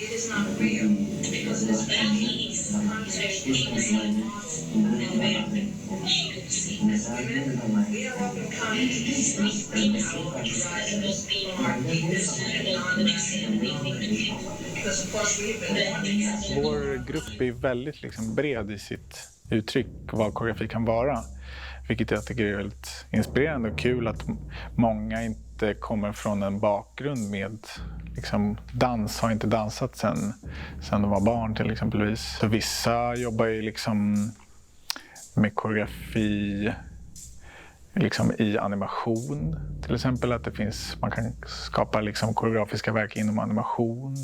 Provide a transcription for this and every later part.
It is not real because it is we are open conscious because of course we've been. Vår grupp är väldigt liksom bred i sitt uttryck vad koreografi kan vara. Vilket jag tycker är väldigt inspirerande och kul att många inte kommer från en bakgrund med liksom, dans, har inte dansat sen de var barn till exempelvis. Så vissa jobbar ju liksom med koreografi liksom i animation till exempel, att det finns, man kan skapa liksom koreografiska verk inom animation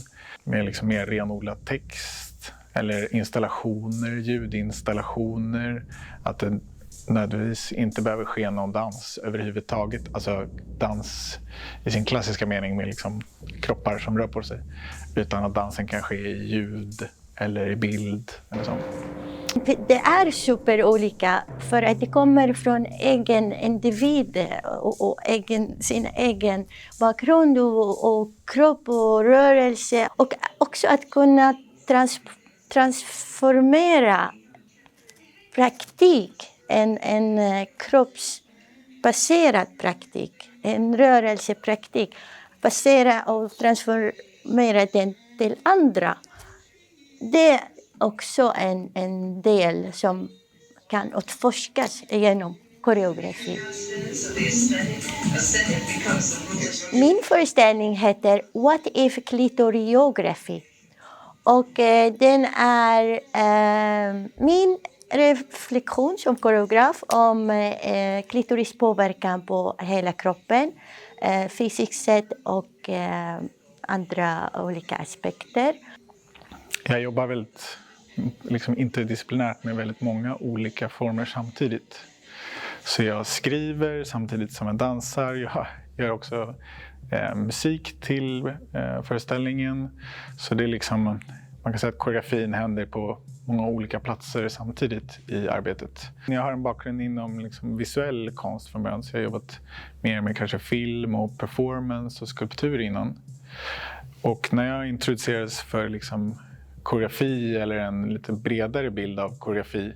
med liksom mer renodlad text eller installationer, ljudinstallationer, att det nödvändigtvis inte behöver ske någon dans överhuvudtaget, alltså dans i sin klassiska mening med liksom kroppar som rör på sig, utan att dansen kan ske i ljud eller i bild eller så. Det är superolika för att det kommer från egen individ och sin egen bakgrund och kropp och rörelse. Och också att kunna transformera praktik, en kroppsbaserad praktik, en rörelsepraktik, basera och transformera den till andra. Det är också en del som kan utforskas genom koreografi. Min föreställning heter What if Clitoriography? Och den är min reflektion som koreograf om klitoris påverkan på hela kroppen, fysiskt sett och andra olika aspekter. Jag jobbar väldigt liksom interdisciplinärt med väldigt många olika former samtidigt. Så jag skriver samtidigt som jag dansar. Jag gör också musik till föreställningen. Så det är liksom, man kan säga att koreografin händer på många olika platser samtidigt i arbetet. Jag har en bakgrund inom liksom visuell konst från början, så jag har jobbat mer med kanske film och performance och skulptur innan. Och när jag introducerades för liksom koreografi eller en lite bredare bild av koreografi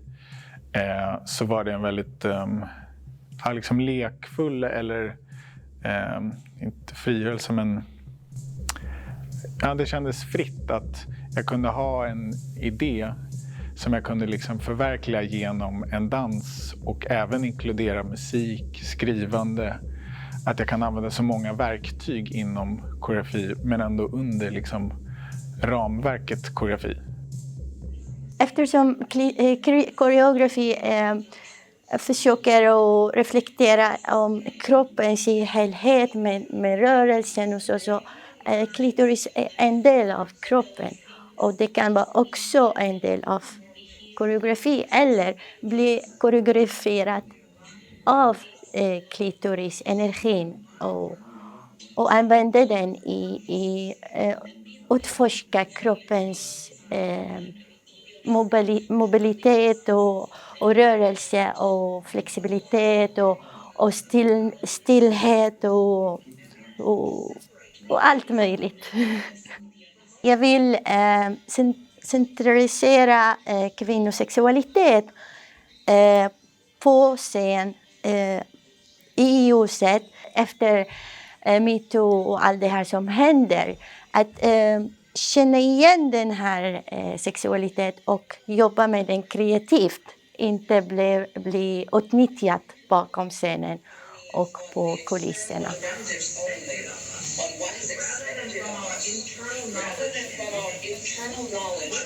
så var det en väldigt liksom lekfull eller inte frigörelse, men det kändes fritt att jag kunde ha en idé som jag kunde liksom förverkliga genom en dans och även inkludera musik, skrivande. Att jag kan använda så många verktyg inom koreografi men ändå under liksom ramverket koreografi. Eftersom koreografi försöker att reflektera om kroppen i helhet med rörelsen och så klitoris är en del av kroppen. Och det kan vara också en del av koreografi eller bli koreograferat av klitoris, energin och använda den i utforska kroppens mobilitet och rörelse och flexibilitet och stillhet och allt möjligt. Jag vill centralisera kvinnosexualitet på scen i ljuset efter MeToo och allt det här som händer. Att känna igen den här sexualitet och jobba med den kreativt. Inte bli utnyttjat bakom scenen och på kulisserna. Internal knowledge